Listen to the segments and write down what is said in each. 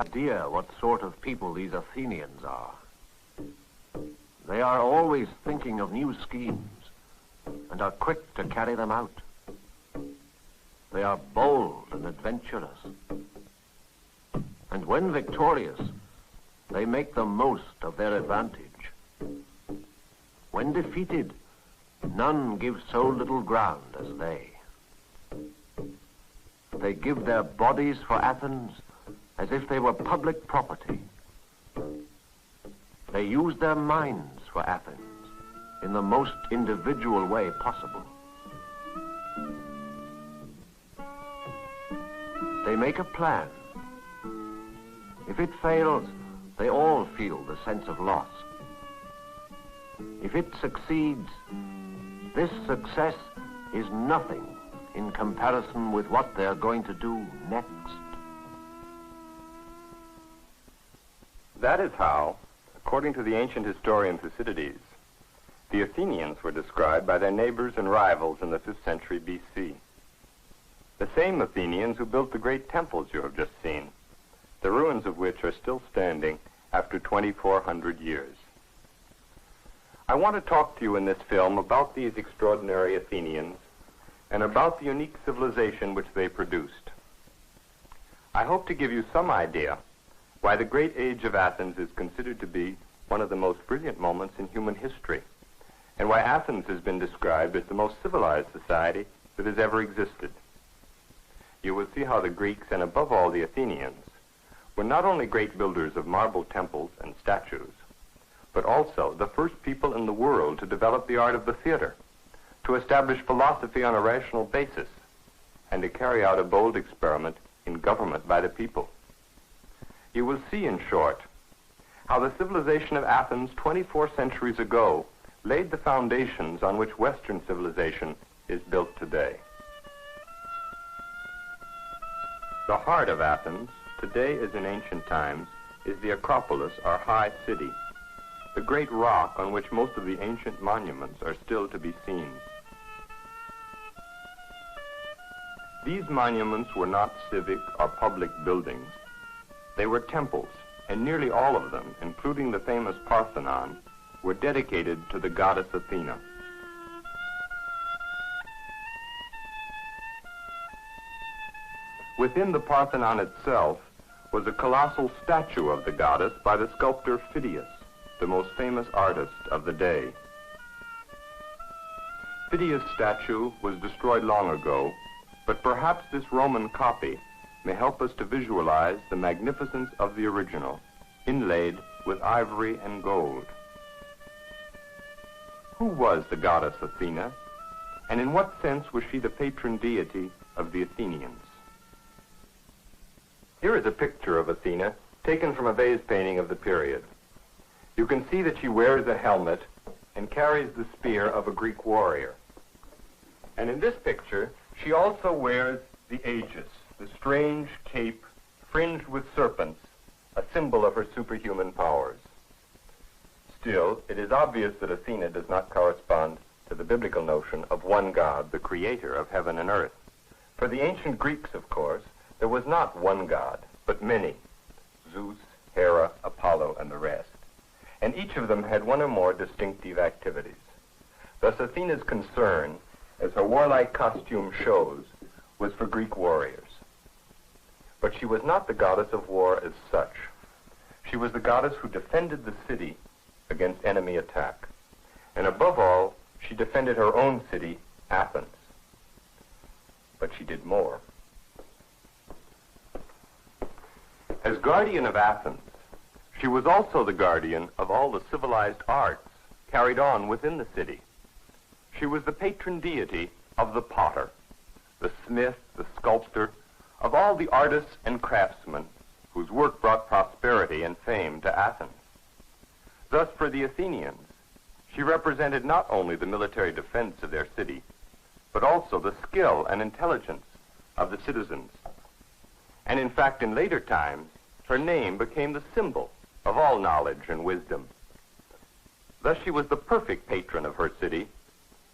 idea what sort of people these Athenians are. They are always thinking of new schemes and are quick to carry them out. They are bold and adventurous. And when victorious, they make the most of their advantage. When defeated, none give so little ground as they. They give their bodies for Athens as if they were public property. They use their minds for Athens in the most individual way possible. They make a plan. If it fails, they all feel the sense of loss. If it succeeds, this success is nothing in comparison with what they're going to do next. That is how, according to the ancient historian Thucydides, the Athenians were described by their neighbors and rivals in the 5th century BC. The same Athenians who built the great temples you have just seen, the ruins of which are still standing after 2,400 years. I want to talk to you in this film about these extraordinary Athenians and about the unique civilization which they produced. I hope to give you some idea why the great age of Athens is considered to be one of the most brilliant moments in human history, and why Athens has been described as the most civilized society that has ever existed. You will see how the Greeks, and above all the Athenians, were not only great builders of marble temples and statues, but also the first people in the world to develop the art of the theater, to establish philosophy on a rational basis, and to carry out a bold experiment in government by the people. You will see, in short, how the civilization of Athens 24 centuries ago laid the foundations on which Western civilization is built today. The heart of Athens, today as in ancient times, is the Acropolis, or high city, the great rock on which most of the ancient monuments are still to be seen. These monuments were not civic or public buildings. They were temples, and nearly all of them, including the famous Parthenon, were dedicated to the goddess Athena. Within the Parthenon itself was a colossal statue of the goddess by the sculptor Phidias, the most famous artist of the day. Phidias' statue was destroyed long ago, but perhaps this Roman copy may help us to visualize the magnificence of the original, inlaid with ivory and gold. Who was the goddess Athena, and in what sense was she the patron deity of the Athenians? Here is a picture of Athena taken from a vase painting of the period. You can see that she wears a helmet and carries the spear of a Greek warrior. And in this picture, she also wears the aegis, the strange cape fringed with serpents, a symbol of her superhuman powers. Still, it is obvious that Athena does not correspond to the biblical notion of one God, the creator of heaven and earth. For the ancient Greeks, of course, there was not one God, but many, Zeus, Hera, Apollo, and the rest. And each of them had one or more distinctive activities. Thus, Athena's concern, as her warlike costume shows, was for Greek warriors. But she was not the goddess of war as such. She was the goddess who defended the city against enemy attack. And above all, she defended her own city, Athens. But she did more. As guardian of Athens, she was also the guardian of all the civilized arts carried on within the city. She was the patron deity of the potter, the smith, the sculptor, of all the artists and craftsmen whose work brought prosperity and fame to Athens. Thus, for the Athenians, she represented not only the military defense of their city, but also the skill and intelligence of the citizens. And in fact, in later times, her name became the symbol of all knowledge and wisdom. Thus, she was the perfect patron of her city,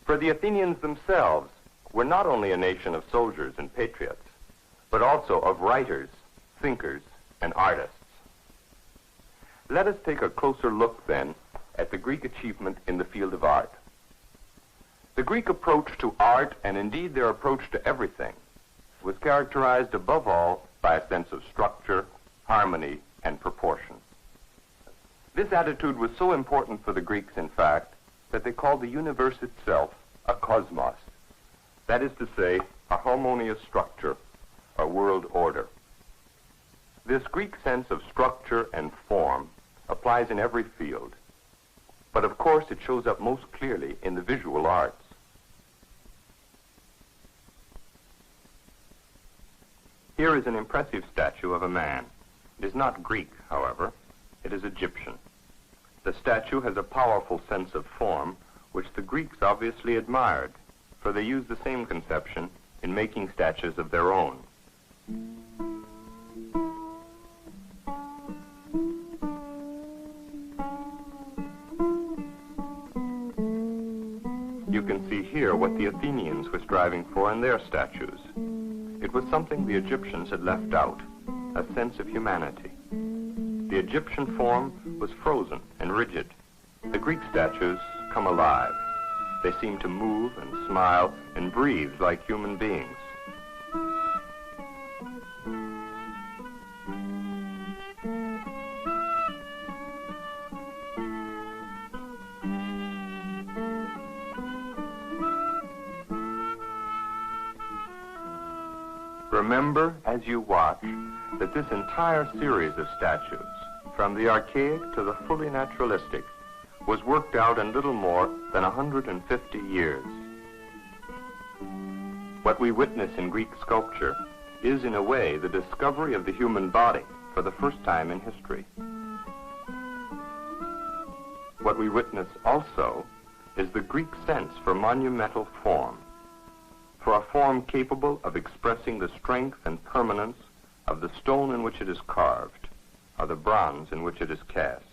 for the Athenians themselves were not only a nation of soldiers and patriots, but also of writers, thinkers, and artists. Let us take a closer look, then, at the Greek achievement in the field of art. The Greek approach to art, and indeed their approach to everything, was characterized above all by a sense of structure, harmony, and proportion. This attitude was so important for the Greeks, in fact, that they called the universe itself a cosmos. That is to say, a harmonious structure, a world order. This Greek sense of structure and form applies in every field, but of course it shows up most clearly in the visual arts. Here is an impressive statue of a man. It is not Greek, however. It is Egyptian. The statue has a powerful sense of form, which the Greeks obviously admired, for they used the same conception in making statues of their own. You can see here what the Athenians were striving for in their statues. It was something the Egyptians had left out, a sense of humanity. The Egyptian form was frozen and rigid. The Greek statues come alive. They seem to move and smile and breathe like human beings. Remember, as you watch, that this entire series of statues, from the archaic to the fully naturalistic, was worked out in little more than 150 years. What we witness in Greek sculpture is, in a way, the discovery of the human body for the first time in history. What we witness also is the Greek sense for monumental form, for a form capable of expressing the strength and permanence of the stone in which it is carved, or the bronze in which it is cast.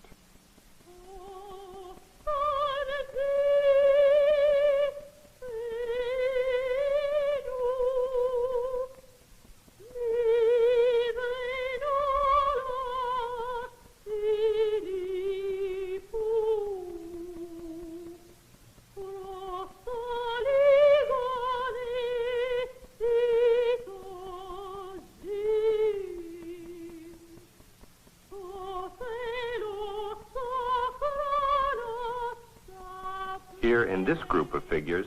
Here in this group of figures,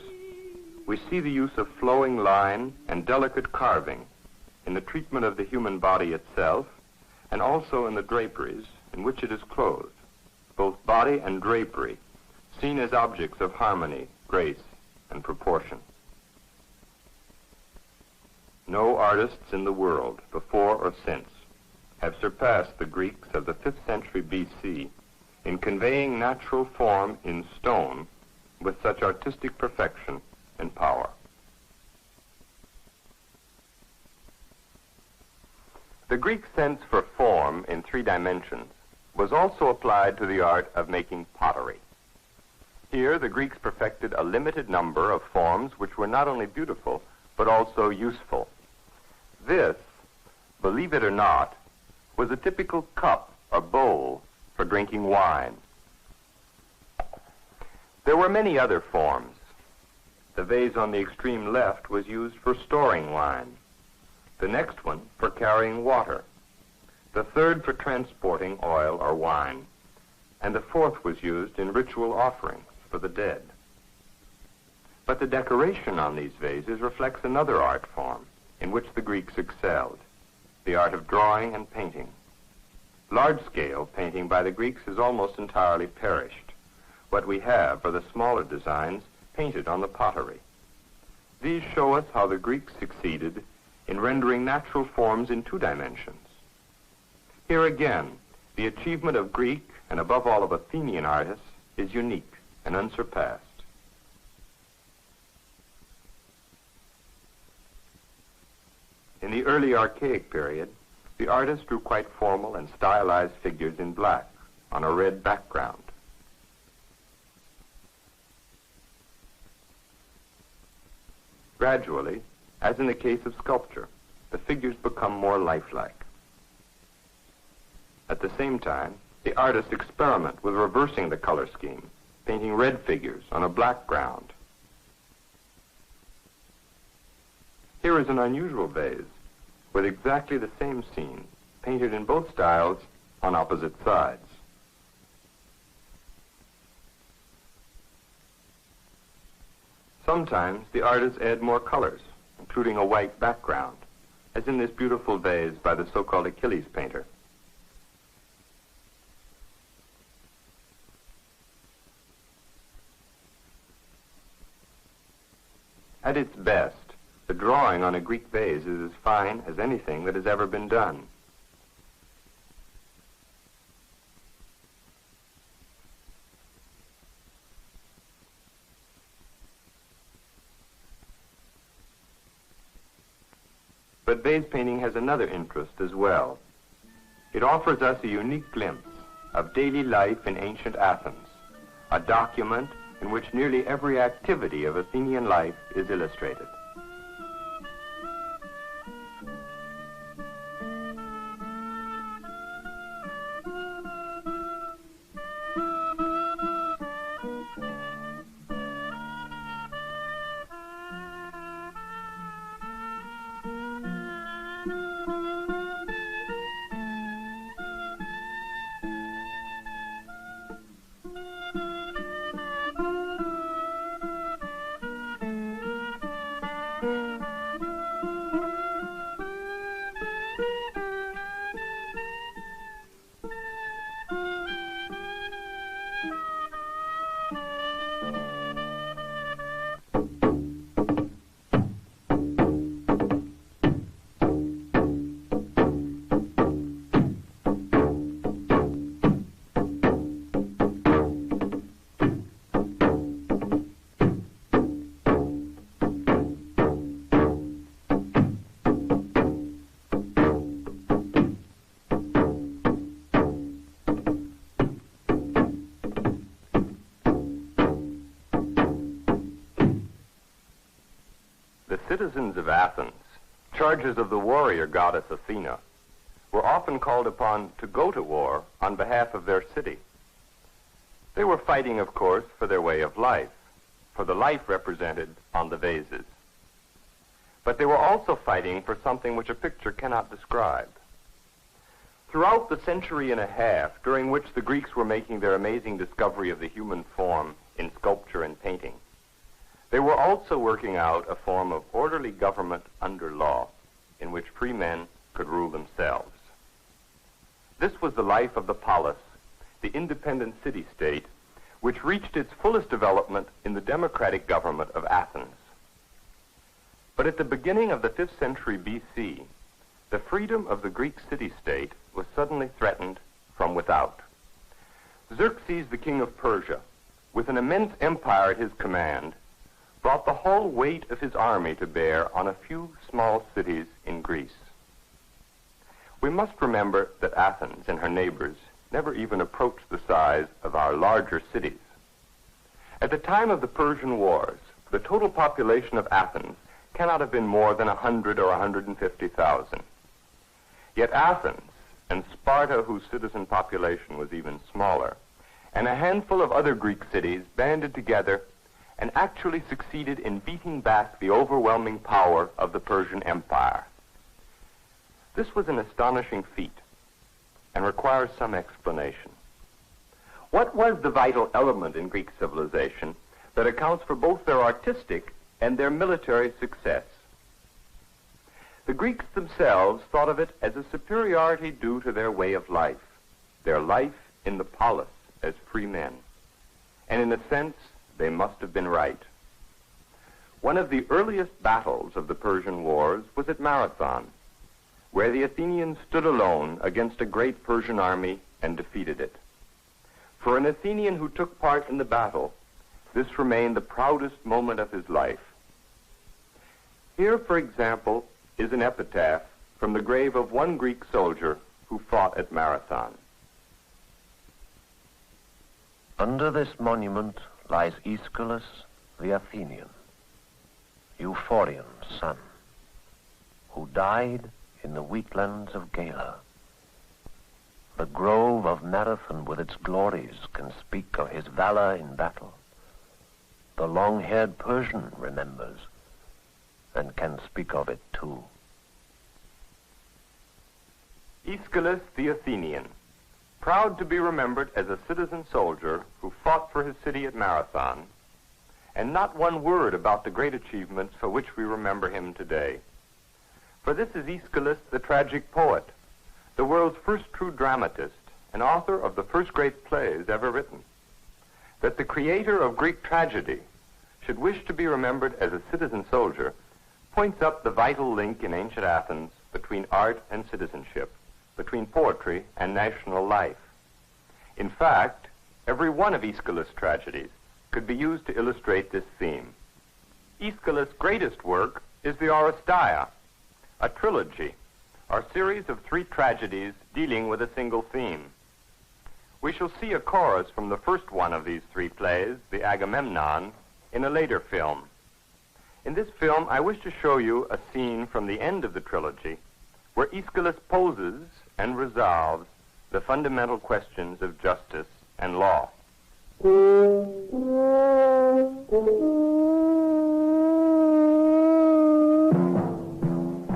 we see the use of flowing line and delicate carving in the treatment of the human body itself, and also in the draperies in which it is clothed, both body and drapery seen as objects of harmony, grace, and proportion. No artists in the world, before or since, have surpassed the Greeks of the 5th century BC in conveying natural form in stone with such artistic perfection and power. The Greek sense for form in 3 dimensions was also applied to the art of making pottery. Here, the Greeks perfected a limited number of forms which were not only beautiful, but also useful. This, believe it or not, was a typical cup or bowl for drinking wine. There were many other forms. The vase on the extreme left was used for storing wine, the next one for carrying water, the third for transporting oil or wine, and the fourth was used in ritual offerings for the dead. But the decoration on these vases reflects another art form in which the Greeks excelled, the art of drawing and painting. Large-scale painting by the Greeks has almost entirely perished. What we have are the smaller designs painted on the pottery. These show us how the Greeks succeeded in rendering natural forms in 2 dimensions. Here again, the achievement of Greek, and above all of Athenian artists, is unique and unsurpassed. In the early archaic period, the artists drew quite formal and stylized figures in black on a red background. Gradually, as in the case of sculpture, the figures become more lifelike. At the same time, The artists experiment with reversing the color scheme, painting red figures on a black ground. Here is an unusual vase with exactly the same scene, painted in both styles on opposite sides. Sometimes the artists add more colors, including a white background, as in this beautiful vase by the so-called Achilles painter. At its best, the drawing on a Greek vase is as fine as anything that has ever been done. But vase painting has another interest as well. It offers us a unique glimpse of daily life in ancient Athens, a document in which nearly every activity of Athenian life is illustrated. The citizens of Athens, charges of the warrior goddess Athena, were often called upon to go to war on behalf of their city. They were fighting, of course, for their way of life, for the life represented on the vases. But they were also fighting for something which a picture cannot describe. Throughout the century and a half during which the Greeks were making their amazing discovery of the human form in sculpture and painting, they were also working out a form of orderly government under law in which free men could rule themselves. This was the life of the polis, the independent city-state, which reached its fullest development in the democratic government of Athens. But at the beginning of the 5th century BC, the freedom of the Greek city-state was suddenly threatened from without. Xerxes, the king of Persia, with an immense empire at his command, brought the whole weight of his army to bear on a few small cities in Greece. We must remember that Athens and her neighbors never even approached the size of our larger cities. At the time of the Persian Wars, the total population of Athens cannot have been more than 100 or 150,000. Yet Athens and Sparta, whose citizen population was even smaller, and a handful of other Greek cities banded together and actually succeeded in beating back the overwhelming power of the Persian Empire. This was an astonishing feat and requires some explanation. What was the vital element in Greek civilization that accounts for both their artistic and their military success? The Greeks themselves thought of it as a superiority due to their way of life, their life in the polis as free men. And in a sense, they must have been right. One of the earliest battles of the Persian Wars was at Marathon, where the Athenians stood alone against a great Persian army and defeated it. For an Athenian who took part in the battle, this remained the proudest moment of his life. Here, for example, is an epitaph from the grave of one Greek soldier who fought at Marathon. Under this monument lies Aeschylus the Athenian, Euphorion's son, who died in the wheatlands of Gala. The grove of Marathon with its glories can speak of his valor in battle. The long-haired Persian remembers and can speak of it too. Aeschylus the Athenian, proud to be remembered as a citizen soldier who fought for his city at Marathon, and not one word about the great achievements for which we remember him today. For this is Aeschylus the tragic poet, the world's first true dramatist and author of the first great plays ever written. That the creator of Greek tragedy should wish to be remembered as a citizen soldier points up the vital link in ancient Athens between art and citizenship, between poetry and national life. In fact, every one of Aeschylus' tragedies could be used to illustrate this theme. Aeschylus' greatest work is the Oresteia, a trilogy, or series of 3 tragedies dealing with a single theme. We shall see a chorus from the first one of these 3 plays, the Agamemnon, in a later film. In this film, I wish to show you a scene from the end of the trilogy where Aeschylus poses and resolves the fundamental questions of justice and law.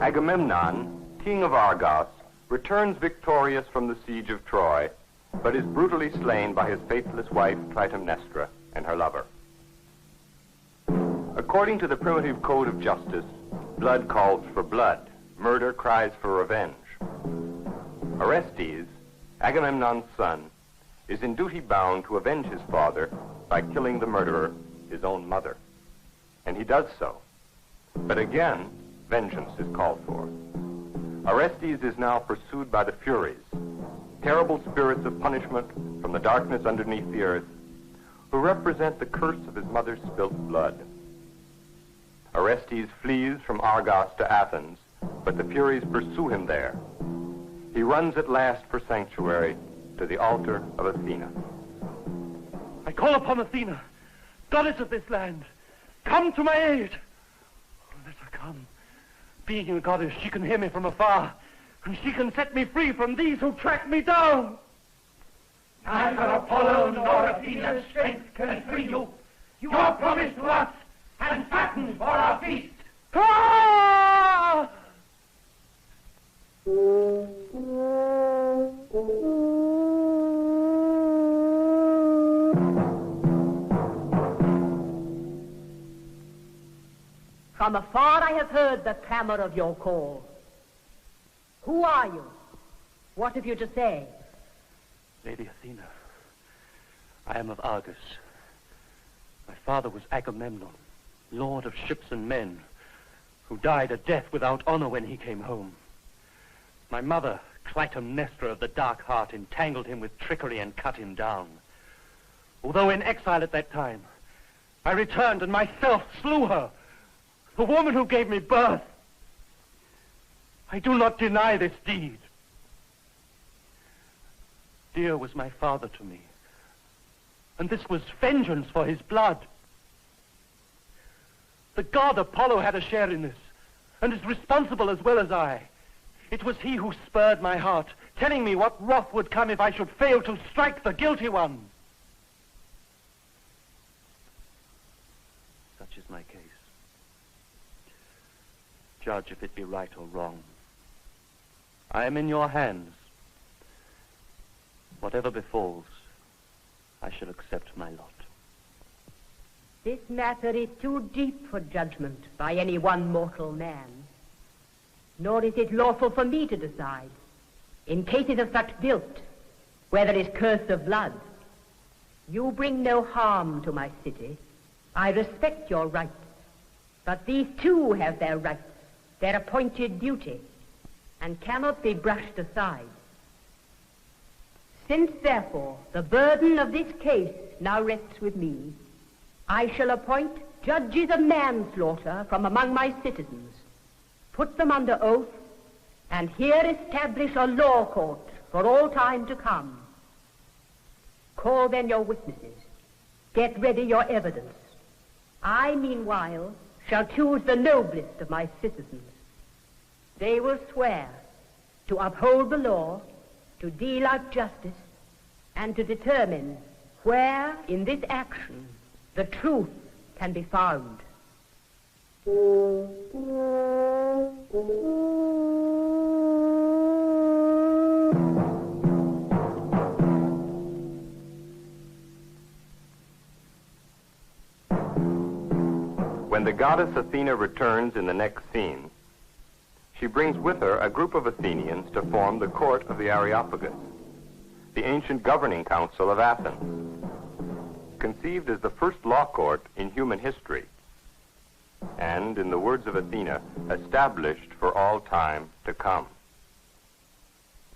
Agamemnon, king of Argos, returns victorious from the siege of Troy, but is brutally slain by his faithless wife Clytemnestra and her lover. According to the primitive code of justice, blood calls for blood, murder cries for revenge. Orestes, Agamemnon's son, is in duty bound to avenge his father by killing the murderer, his own mother. And he does so. But again, vengeance is called for. Orestes is now pursued by the Furies, terrible spirits of punishment from the darkness underneath the earth, who represent the curse of his mother's spilt blood. Orestes flees from Argos to Athens, but the Furies pursue him there. He runs at last for sanctuary to the altar of Athena. I call upon Athena, goddess of this land. Come to my aid. Oh, let her come. Being a goddess, she can hear me from afar, and she can set me free from these who track me down. Neither Apollo nor Athena's strength can free you. You are promised to us, and fattened for our feast. Ah! From afar I have heard the clamor of your call. Who are you? What have you to say? Lady Athena, I am of Argos. My father was Agamemnon, lord of ships and men, who died a death without honor when he came home. My mother, Clytemnestra of the dark heart, entangled him with trickery and cut him down. Although in exile at that time, I returned and myself slew her, the woman who gave me birth. I do not deny this deed. Dear was my father to me, and this was vengeance for his blood. The god Apollo had a share in this, and is responsible as well as I. It was he who spurred my heart, telling me what wrath would come if I should fail to strike the guilty one. Such is my case. Judge if it be right or wrong. I am in your hands. Whatever befalls, I shall accept my lot. This matter is too deep for judgment by any one mortal man. Nor is it lawful for me to decide. In cases of such guilt, where there is curse of blood, you bring no harm to my city. I respect your rights. But these too have their rights, their appointed duty, and cannot be brushed aside. Since, therefore, the burden of this case now rests with me, I shall appoint judges of manslaughter from among my citizens, put them under oath, and here establish a law court for all time to come. Call then your witnesses. Get ready your evidence. I, meanwhile, shall choose the noblest of my citizens. They will swear to uphold the law to deal out justice and to determine where in this action the truth can be found. When the goddess Athena returns in the next scene, she brings with her a group of Athenians to form the court of the Areopagus, the ancient governing council of Athens, conceived as the first law court in human history, and, in the words of Athena, established for all time to come.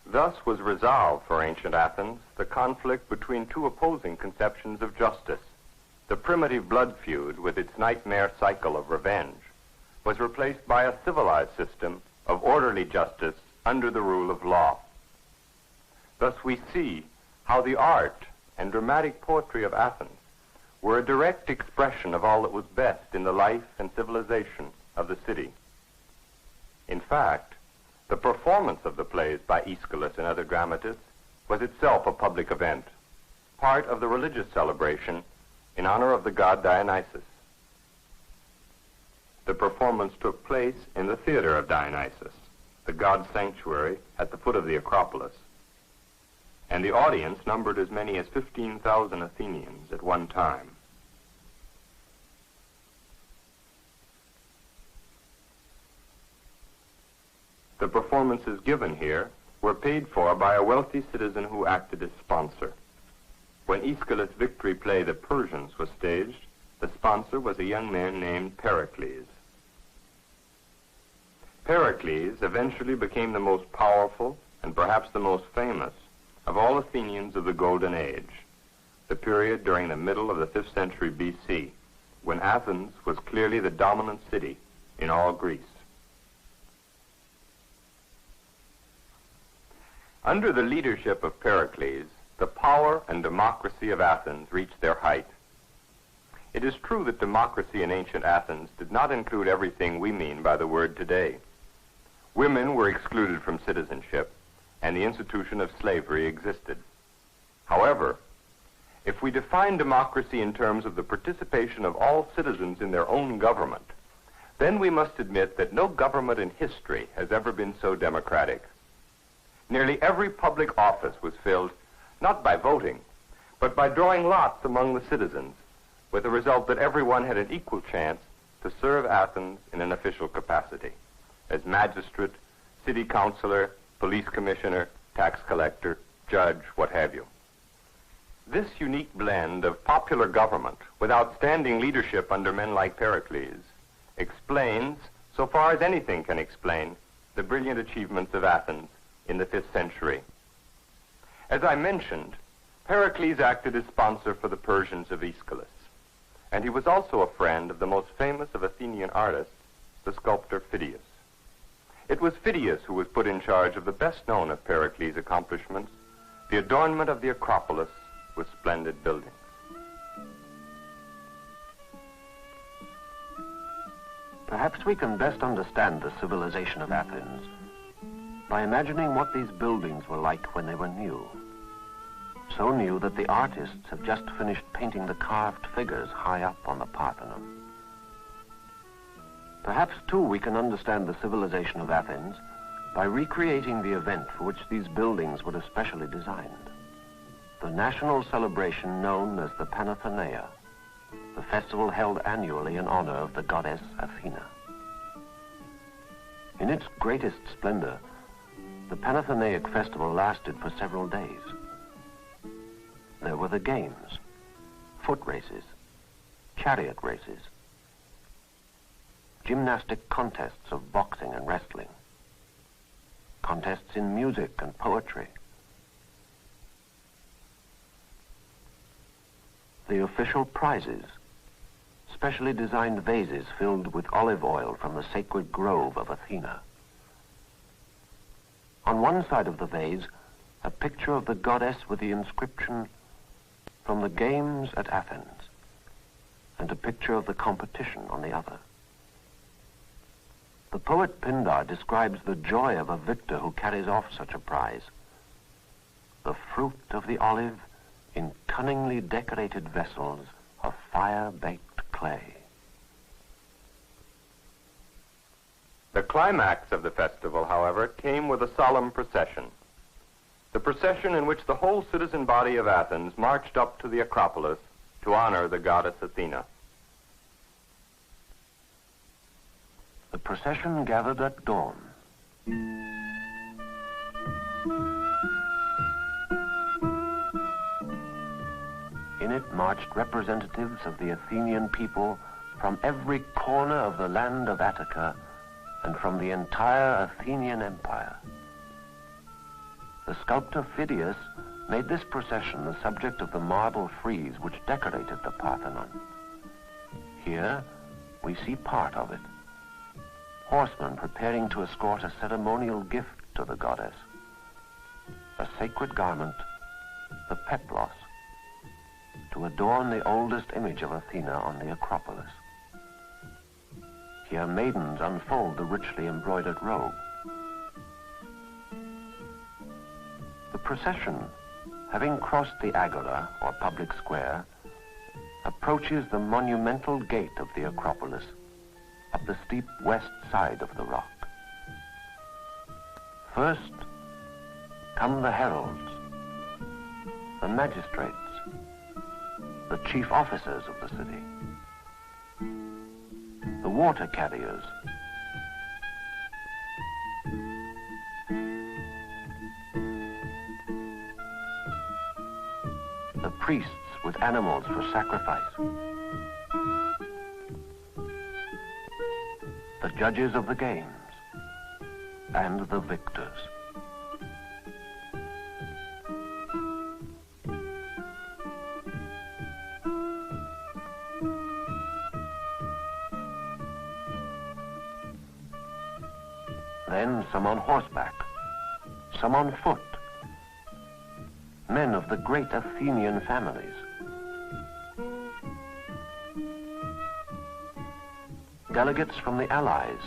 Thus was resolved for ancient Athens the conflict between two opposing conceptions of justice. The primitive blood feud, with its nightmare cycle of revenge, was replaced by a civilized system of orderly justice under the rule of law. Thus we see how the art and dramatic poetry of Athens were a direct expression of all that was best in the life and civilization of the city. In fact, the performance of the plays by Aeschylus and other dramatists was itself a public event, part of the religious celebration in honor of the god Dionysus. The performance took place in the theater of Dionysus, the god's sanctuary at the foot of the Acropolis, and the audience numbered as many as 15,000 Athenians at one time. The performances given here were paid for by a wealthy citizen who acted as sponsor. When Aeschylus' victory play, The Persians, was staged, the sponsor was a young man named Pericles. Pericles eventually became the most powerful and perhaps the most famous of all Athenians of the Golden Age, the period during the middle of the 5th century BC, when Athens was clearly the dominant city in all Greece. Under the leadership of Pericles, the power and democracy of Athens reached their height. It is true that democracy in ancient Athens did not include everything we mean by the word today. Women were excluded from citizenship, and the institution of slavery existed. However, if we define democracy in terms of the participation of all citizens in their own government, then we must admit that no government in history has ever been so democratic. Nearly every public office was filled not by voting, but by drawing lots among the citizens, with the result that everyone had an equal chance to serve Athens in an official capacity, as magistrate, city councilor, police commissioner, tax collector, judge, what have you. This unique blend of popular government with outstanding leadership under men like Pericles explains, so far as anything can explain, the brilliant achievements of Athens in the 5th century. As I mentioned, Pericles acted as sponsor for the Persians of Aeschylus, and he was also a friend of the most famous of Athenian artists, the sculptor Phidias. It was Phidias who was put in charge of the best known of Pericles' accomplishments, the adornment of the Acropolis with splendid buildings. Perhaps we can best understand the civilization of Athens by imagining what these buildings were like when they were new. So new that the artists have just finished painting the carved figures high up on the Parthenon. Perhaps, too, we can understand the civilization of Athens by recreating the event for which these buildings were especially designed, the national celebration known as the Panathenaea, the festival held annually in honor of the goddess Athena. In its greatest splendor, the Panathenaic festival lasted for several days. There were the games, foot races, chariot races, gymnastic contests of boxing and wrestling, contests in music and poetry. The official prizes, specially designed vases filled with olive oil from the sacred grove of Athena. On one side of the vase, a picture of the goddess with the inscription, "From the games at Athens," and a picture of the competition on the other. The poet Pindar describes the joy of a victor who carries off such a prize. the fruit of the olive in cunningly decorated vessels of fire-baked clay. The climax of the festival, however, came with a solemn procession. The procession in which the whole citizen body of Athens marched up to the Acropolis to honor the goddess Athena. The procession gathered at dawn. In it marched representatives of the Athenian people from every corner of the land of Attica and from the entire Athenian Empire. The sculptor Phidias made this procession the subject of the marble frieze which decorated the Parthenon. Here we see part of it. Horsemen preparing to escort a ceremonial gift to the goddess. A sacred garment, the peplos, to adorn the oldest image of Athena on the Acropolis. Here maidens unfold the richly embroidered robe. The procession, having crossed the agora, or public square, approaches the monumental gate of the Acropolis, up the steep west side of the rock. First come the heralds, the magistrates, the chief officers of the city, the water carriers, the priests with animals for sacrifice, the judges of the games, and the victors. Then some on horseback, some on foot, men of the great Athenian families. Delegates from the allies,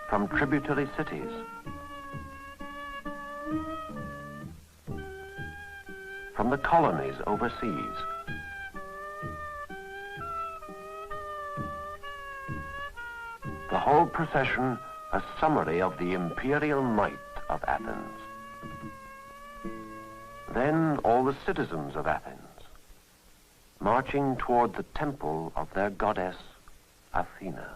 from tributary cities, from the colonies overseas. The whole procession a summary of the imperial might of Athens. Then all the citizens of Athens, marching toward the temple of their goddess, Athena.